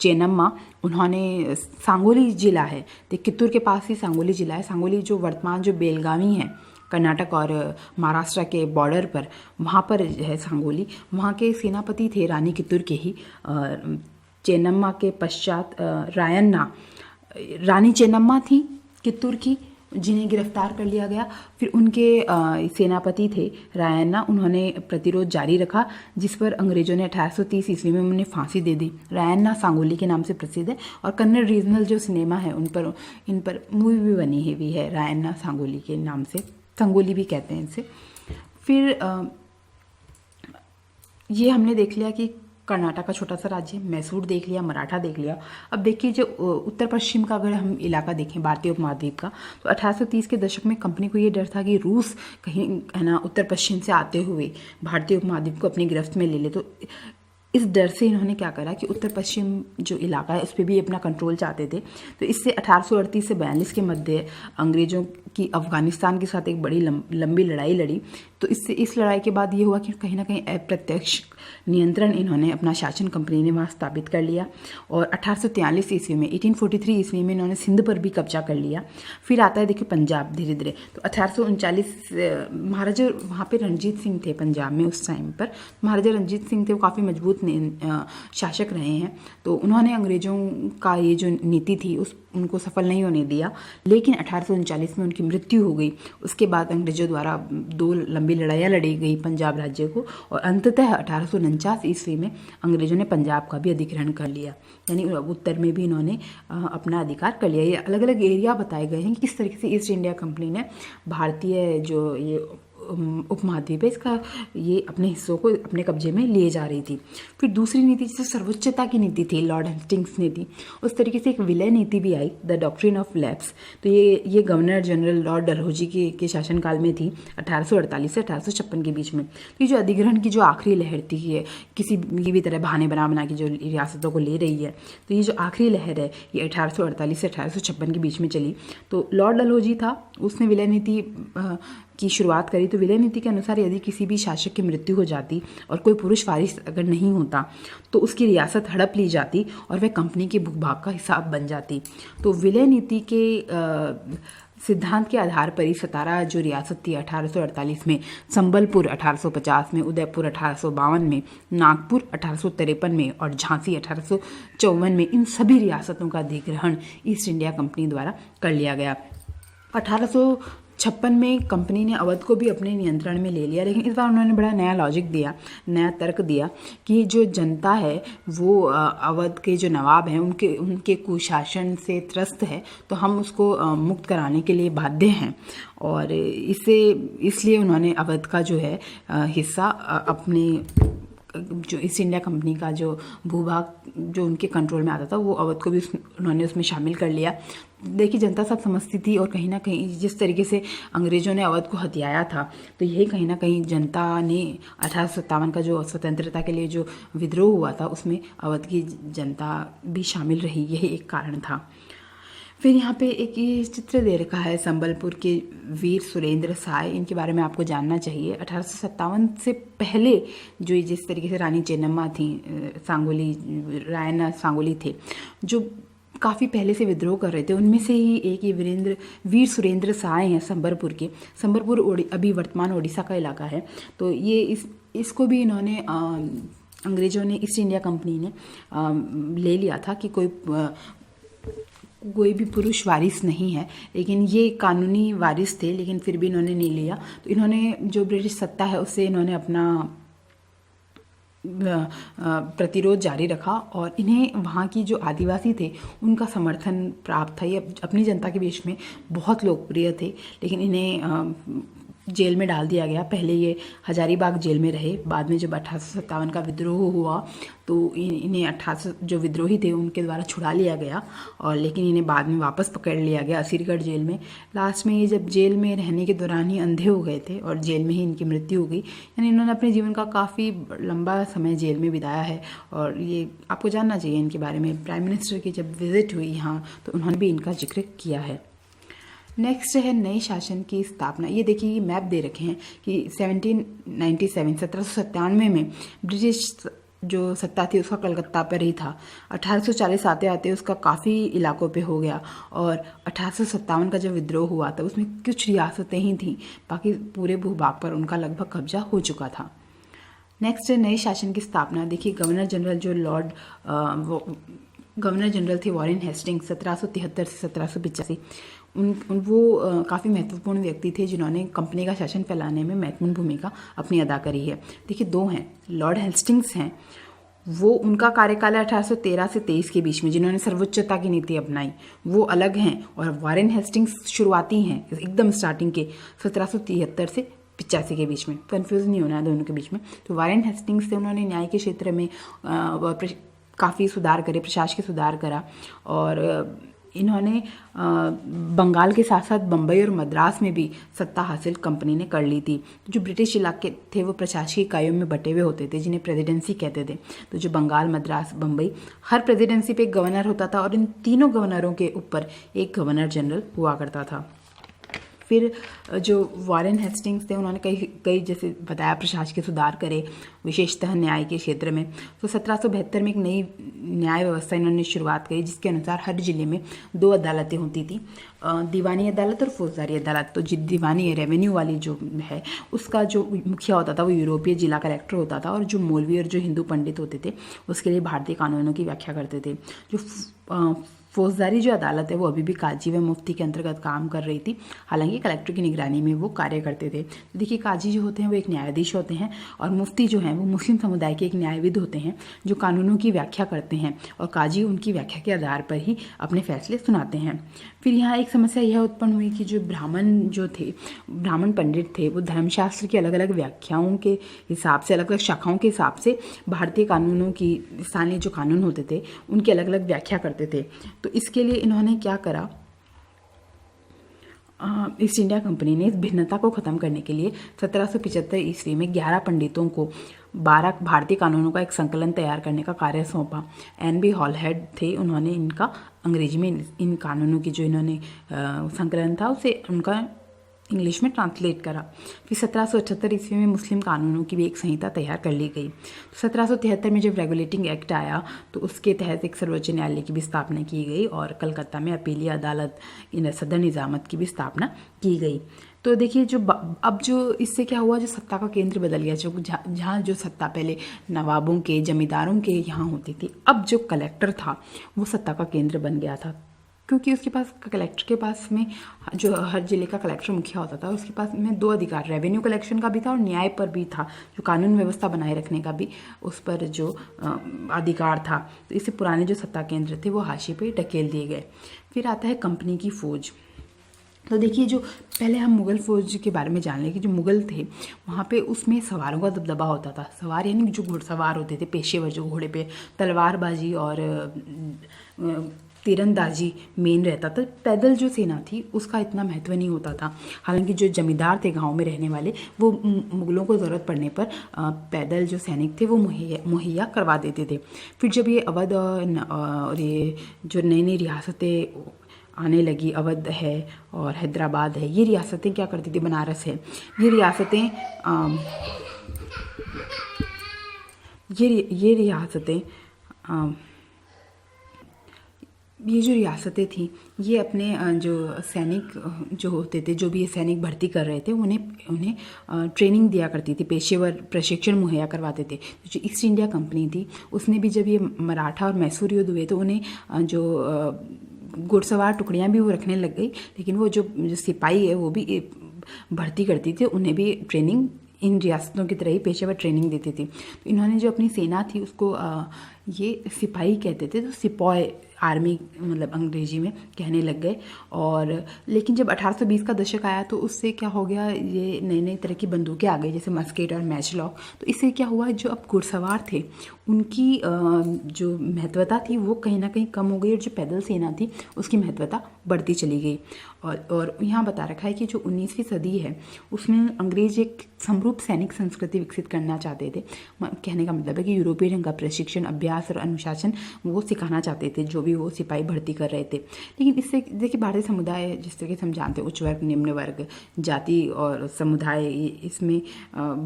चेन्नम्मा। उन्होंने सांगोली जिला है, तो कित्तूर के पास ही सांगोली जिला है। सांगोली जो वर्तमान जो बेलगावी है कर्नाटक और महाराष्ट्र के बॉर्डर पर, वहाँ पर है सांगोली। वहाँ के सेनापति थे रानी कित्तूर के ही। चेन्नम्मा के पश्चात रानी चेन्नम्मा थी कित्तूर की, जिन्हें गिरफ्तार कर लिया गया। फिर उनके सेनापति थे रायन्ना। उन्होंने प्रतिरोध जारी रखा, जिस पर अंग्रेजों ने 1830 ईस्वी में उन्हें फांसी दे दी। रायन्ना सांगोली के नाम से प्रसिद्ध है और कन्नड़ रीजनल जो सिनेमा है इन पर मूवी भी बनी हुई है रायन्ना सांगोली के नाम से, संगोली भी कहते हैं इसे। फिर ये हमने देख लिया कि कर्नाटक का छोटा सा राज्य, मैसूर देख लिया, मराठा देख लिया। अब देखिए जो उत्तर पश्चिम का अगर हम इलाका देखें भारतीय उपमहाद्वीप का, तो 1830 के दशक में कंपनी को ये डर था कि रूस कहीं है ना उत्तर पश्चिम से आते हुए भारतीय उपमहाद्वीप को अपनी गिरफ्त में ले ले। तो इस डर से इन्होंने क्या करा कि उत्तर पश्चिम जो इलाका है उस पर भी अपना कंट्रोल चाहते थे। तो इससे 1838 से 42 के मध्य अंग्रेजों की अफगानिस्तान के साथ एक बड़ी लंबी लड़ाई लड़ी। तो इससे इस लड़ाई के बाद ये हुआ कि कहीं ना कहीं अप्रत्यक्ष नियंत्रण इन्होंने अपना शासन कंपनी ने वहाँ स्थापित कर लिया। और 1843 ईस्वी में 1843 ईस्वी में इन्होंने सिंध पर भी कब्जा कर लिया। फिर आता है देखिए पंजाब धीरे धीरे। तो 1839 महाराजा वहाँ पे रणजीत सिंह थे पंजाब में उस टाइम पर। महाराजा रणजीत सिंह थे, वो काफ़ी मजबूत शासक रहे हैं। तो उन्होंने अंग्रेजों का ये जो नीति थी उनको सफल नहीं होने दिया। लेकिन 1839 में उनकी मृत्यु हो गई। उसके बाद अंग्रेजों द्वारा 2 लंबी लड़ाइयाँ लड़ी गई पंजाब राज्य को, और अंततः 1849 ईस्वी में अंग्रेजों ने पंजाब का भी अधिग्रहण कर लिया। यानी उत्तर में भी इन्होंने अपना अधिकार कर लिया। ये अलग अलग एरिया बताए गए हैं कि किस तरीके से ईस्ट इंडिया कंपनी ने भारतीय जो ये उपमहाद्वीप है इसका ये अपने हिस्सों को अपने कब्जे में लिए जा रही थी। फिर दूसरी नीति जैसे सर्वोच्चता की नीति थी, लॉर्ड हेस्टिंग्स नीति, उस तरीके से एक विलय नीति भी आई, द डॉक्ट्रिन ऑफ लैप्स। तो ये गवर्नर जनरल लॉर्ड डलहौजी के शासनकाल में थी 1848 से 1856 के बीच में। तो ये जो अधिग्रहण की जो आखिरी लहर थी, ये किसी भी तरह बहाने बना के जो रियासतों को ले रही है, तो ये जो आखिरी लहर है ये 1848 से 1856 के बीच में चली। तो लॉर्ड डलहौजी था, उसने विलय नीति की शुरुआत करी। तो विलय नीति के अनुसार यदि किसी भी शासक की मृत्यु हो जाती और कोई पुरुष वारिस अगर नहीं होता तो उसकी रियासत हड़प ली जाती और वह कंपनी के भूभाग का हिस्सा बन जाती। तो विलय नीति के सिद्धांत के आधार पर ही 17 जो रियासत थी 1848 में, संबलपुर 1850 में, उदयपुर 1852 में, नागपुर 1853 में और झांसी 1854 में, इन सभी रियासतों का अधिग्रहण ईस्ट इंडिया कंपनी द्वारा कर लिया गया। 1856 में कंपनी ने अवध को भी अपने नियंत्रण में ले लिया। लेकिन इस बार उन्होंने बड़ा नया लॉजिक दिया, नया तर्क दिया कि जो जनता है वो अवध के जो नवाब हैं उनके कुशासन से त्रस्त है, तो हम उसको मुक्त कराने के लिए बाध्य हैं। और इसलिए उन्होंने अवध का जो है हिस्सा अपने जो ईस्ट इंडिया कंपनी का जो भूभाग जो उनके कंट्रोल में आता था वो अवध को भी उन्होंने उसमें शामिल कर लिया। देखिए जनता सब समझती थी और कहीं ना कहीं जिस तरीके से अंग्रेजों ने अवध को हथियाया था, तो यही कहीं ना कहीं जनता ने 1857 का जो स्वतंत्रता के लिए जो विद्रोह हुआ था उसमें अवध की जनता भी शामिल रही, यही एक कारण था। फिर यहाँ पे एक ये चित्र दे रखा है संबलपुर के वीर सुरेंद्र साय, इनके बारे में आपको जानना चाहिए। 1857 से पहले जो जिस तरीके से रानी चेन्नम्मा थी, सांगोली रायन्ना सांगोली थे, जो काफ़ी पहले से विद्रोह कर रहे थे, उनमें से ही एक ये वीर सुरेंद्र साय हैं संबलपुर के। संबलपुर अभी वर्तमान ओडिशा का इलाका है। तो ये इसको भी इन्होंने अंग्रेज़ों ने, ईस्ट इंडिया कंपनी ने ले लिया था कि कोई भी पुरुष वारिस नहीं है, लेकिन ये कानूनी वारिस थे, लेकिन फिर भी इन्होंने नहीं लिया। तो इन्होंने जो ब्रिटिश सत्ता है उससे इन्होंने अपना प्रतिरोध जारी रखा और इन्हें वहाँ की जो आदिवासी थे उनका समर्थन प्राप्त था। ये अपनी जनता के बीच में बहुत लोकप्रिय थे, लेकिन इन्हें जेल में डाल दिया गया। पहले ये हजारीबाग जेल में रहे, बाद में जब 1857 का विद्रोह हुआ तो इन्हें 1800 जो विद्रोही थे उनके द्वारा छुड़ा लिया गया, और लेकिन इन्हें बाद में वापस पकड़ लिया गया असीरगढ़ जेल में। लास्ट में ये जब जेल में रहने के दौरान ही अंधे हो गए थे और जेल में ही इनकी मृत्यु हो गई। यानी इन्होंने अपने जीवन का काफ़ी लंबा समय जेल में बिताया है, और ये आपको जानना चाहिए इनके बारे में। प्राइम मिनिस्टर की जब विजिट हुई यहाँ तो उन्होंने भी इनका जिक्र किया है। नेक्स्ट है नए शासन की स्थापना। ये देखिए, ये मैप दे रखे हैं कि 1797 में ब्रिटिश जो सत्ता थी उसका कलकत्ता पर ही था। 1840 आते आते उसका काफ़ी इलाकों पे हो गया, और 1857 का जब विद्रोह हुआ था उसमें कुछ रियासतें ही थीं, बाकी पूरे भूभाग पर उनका लगभग कब्जा हो चुका था। नेक्स्ट है नए शासन की स्थापना। देखिए, गवर्नर जनरल जो गवर्नर जनरल थे वॉरेन हेस्टिंग्स 1773 से 1785, वो काफ़ी महत्वपूर्ण व्यक्ति थे जिन्होंने कंपनी का शासन फैलाने में महत्वपूर्ण भूमिका अपनी अदा करी है। देखिए, दो हैं, लॉर्ड हेस्टिंग्स हैं, वो उनका कार्यकाल है 1813 से 23 के बीच में, जिन्होंने सर्वोच्चता की नीति अपनाई, वो अलग हैं। और वॉरेन हेस्टिंग्स शुरुआती हैं, एकदम स्टार्टिंग के 1773 से 85 के बीच में, कन्फ्यूज़ नहीं होना है दोनों के बीच में। तो वॉरेन हेस्टिंग्स से उन्होंने न्याय के क्षेत्र में काफ़ी सुधार करे, प्रशासकीय सुधार करा, और इन्होंने बंगाल के साथ साथ बम्बई और मद्रास में भी सत्ता हासिल कंपनी ने कर ली थी। जो ब्रिटिश इलाके थे वो प्रशासकीय इकाइयों में बटे हुए होते थे जिन्हें प्रेसिडेंसी कहते थे। तो जो बंगाल, मद्रास, बम्बई, हर प्रेसिडेंसी पे एक गवर्नर होता था, और इन तीनों गवर्नरों के ऊपर एक गवर्नर जनरल हुआ करता था। फिर जो वॉरेन हेस्टिंग्स थे उन्होंने कई जैसे बताया प्रशासकीय सुधार करे, विशेषतः न्याय के क्षेत्र में। तो 1772 में एक नई न्याय व्यवस्था इन्होंने शुरुआत करी, जिसके अनुसार हर जिले में 2 अदालतें होती थी, दीवानी अदालत और फौजदारी अदालत। तो दीवानी रेवेन्यू वाली जो है उसका जो मुखिया होता था वो यूरोपीय जिला कलेक्टर होता था, और जो मौलवी और जो हिंदू पंडित होते थे उसके लिए भारतीय कानूनों की व्याख्या करते थे। जो फौजदारी जो अदालत है वो अभी भी काजी व मुफ्ती के अंतर्गत काम कर रही थी, हालांकि कलेक्टर की निगरानी में वो कार्य करते थे। तो देखिए, काजी जो होते हैं वो एक न्यायाधीश होते हैं, और मुफ्ती जो हैं वो मुस्लिम समुदाय के एक न्यायविद होते हैं जो कानूनों की व्याख्या करते हैं, और काजी उनकी व्याख्या के आधार पर ही अपने फैसले सुनाते हैं। फिर यहाँ एक समस्या यह उत्पन्न हुई कि जो ब्राह्मण पंडित थे वो धर्मशास्त्र की अलग अलग व्याख्याओं के हिसाब से, अलग अलग शाखाओं के हिसाब से भारतीय कानूनों की, स्थानीय जो कानून होते थे उनकी अलग अलग व्याख्या करते थे। तो इसके लिए इन्होंने क्या करा, ईस्ट इंडिया कंपनी ने इस भिन्नता को ख़त्म करने के लिए 1775 ईस्वी में 11 पंडितों को 12 भारतीय कानूनों का एक संकलन तैयार करने का कार्य सौंपा। NB हॉलहेड थे, उन्होंने इनका अंग्रेजी में इन कानूनों की जो इन्होंने संकलन था उसे उनका इंग्लिश में ट्रांसलेट करा। फिर 1778 ईस्वी में मुस्लिम कानूनों की भी एक संहिता तैयार कर ली गई। 1773 में जब रेगुलेटिंग एक्ट आया तो उसके तहत एक सर्वोच्च न्यायालय की भी स्थापना की गई, और कलकत्ता में अपीलीय अदालत सदर निजामत की भी स्थापना की गई। तो देखिए, अब जो इससे क्या हुआ, जो सत्ता का केंद्र बदल गया। जो जहाँ जो सत्ता पहले नवाबों के, जमींदारों के यहाँ होती थी, अब जो कलेक्टर था वो सत्ता का केंद्र बन गया था, क्योंकि उसके पास, कलेक्टर के पास में, जो हर जिले का कलेक्टर मुखिया होता था उसके पास में 2 अधिकार, रेवेन्यू कलेक्शन का भी था और न्याय पर भी था, जो कानून व्यवस्था बनाए रखने का भी उस पर जो अधिकार था। तो इससे पुराने जो सत्ता केंद्र थे वो हाशिए पे ढकेल दिए गए। फिर आता है कंपनी की फ़ौज। तो देखिए, जो पहले हम मुग़ल फ़ौज के बारे में जान लें कि जो मुग़ल थे वहाँ पे उसमें सवारों का दबदबा होता था। सवार यानी जो घुड़सवार होते थे, पेशेवर, जो घोड़े पे तलवारबाजी और तीरंदाजी मेन रहता था। पैदल जो सेना थी उसका इतना महत्व नहीं होता था। हालांकि जो जमींदार थे गांव में रहने वाले, वो मुग़लों को ज़रूरत पड़ने पर पैदल जो सैनिक थे वो मुहैया करवा देते थे। फिर जब ये अवध और ये जो नई नई रियासतें आने लगी, अवध है और हैदराबाद है, ये रियासतें क्या करती थी, बनारस है, ये रियासतें ये जो रियासतें थी ये अपने जो सैनिक जो होते थे, जो भी ये सैनिक भर्ती कर रहे थे, उन्हें उन्हें ट्रेनिंग दिया करती थी, पेशेवर प्रशिक्षण मुहैया करवाते थे। जो ईस्ट इंडिया कंपनी थी उसने भी जब ये मराठा और मैसूर युद्ध हुए तो उन्हें जो घुड़सवार टुकड़ियाँ भी वो रखने लग गई, लेकिन वो जो सिपाही है वो भी भर्ती करती थी, उन्हें भी ट्रेनिंग इन रियासतों की तरह ही पेशेवर ट्रेनिंग देती थी। तो इन्होंने जो अपनी सेना थी उसको ये सिपाही कहते थे, तो सिपॉय आर्मी मतलब अंग्रेजी में कहने लग गए। और लेकिन जब 1820 का दशक आया तो उससे क्या हो गया, ये नई नई तरह की बंदूकें आ गई जैसे मस्केट और मैचलॉक। तो इससे क्या हुआ, जो अब घुड़सवार थे उनकी जो महत्वता थी वो कहीं ना कहीं कम हो गई और जो पैदल सेना थी उसकी महत्वता बढ़ती चली गई। और यहाँ बता रखा है कि जो 19वीं सदी है उसमें अंग्रेज एक समरूप सैनिक संस्कृति विकसित करना चाहते थे। कहने का मतलब है कि यूरोपीय ढंग का प्रशिक्षण, अभ्यास और अनुशासन वो सिखाना चाहते थे जो भी वो सिपाही भर्ती कर रहे थे। लेकिन इससे देखिए भारतीय समुदाय जिस तरीके से हम जानते हैं उच्च वर्ग, निम्न वर्ग, जाति और समुदाय इसमें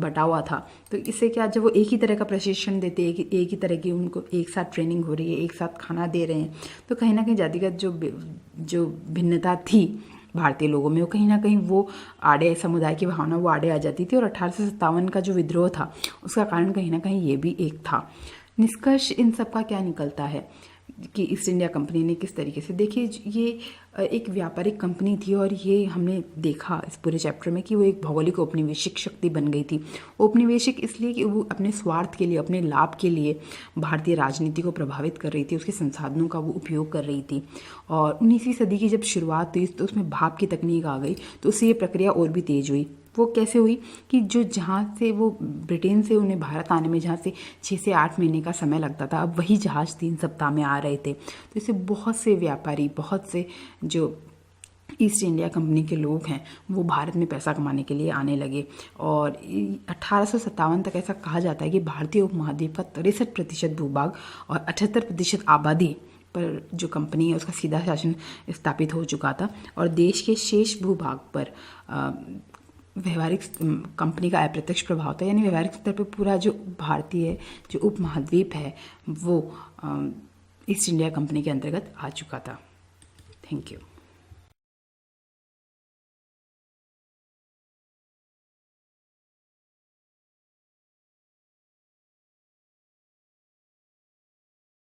बटा हुआ था। तो इससे क्या, जब वो एक ही तरह का प्रशिक्षण देते, एक ही तरह की उनको एक साथ ट्रेनिंग हो रही है, एक साथ खाना दे रहे हैं, तो कहीं ना कहीं जातिगत जो भिन्नता थी भारतीय लोगों में वो कहीं ना कहीं वो आड़े, समुदाय की भावना वो आड़े आ जाती थी। और 1857 का जो विद्रोह था उसका कारण कहीं ना कहीं ये भी एक था। निष्कर्ष इन सब का क्या निकलता है कि ईस्ट इंडिया कंपनी ने किस तरीके से, देखिए ये एक व्यापारिक कंपनी थी और ये हमने देखा इस पूरे चैप्टर में कि वो एक भौगोलिक औपनिवेशिक शक्ति बन गई थी। औपनिवेशिक इसलिए कि वो अपने स्वार्थ के लिए, अपने लाभ के लिए भारतीय राजनीति को प्रभावित कर रही थी, उसके संसाधनों का वो उपयोग कर रही थी। और 19वीं सदी की जब शुरुआत हुई तो उसमें भाप की तकनीक आ गई, तो उससे ये प्रक्रिया और भी तेज हुई। वो कैसे हुई कि जो जहाँ से वो ब्रिटेन से उन्हें भारत आने में जहाँ से 6 से 8 महीने का समय लगता था, अब वही जहाज़ 3 सप्ताह में आ रहे थे। तो इससे बहुत से व्यापारी, बहुत से जो ईस्ट इंडिया कंपनी के लोग हैं वो भारत में पैसा कमाने के लिए आने लगे। और 1857 तक ऐसा कहा जाता है कि भारतीय उपमहाद्वीप का 63% भूभाग और 78% आबादी पर जो कंपनी है उसका सीधा शासन स्थापित हो चुका था। और देश के शेष भूभाग पर व्यवहारिक कंपनी का अप्रत्यक्ष प्रभाव था, यानी व्यवहारिक स्तर पर पूरा जो भारतीय जो उपमहाद्वीप है वो ईस्ट इंडिया कंपनी के अंतर्गत आ चुका था। Thank you.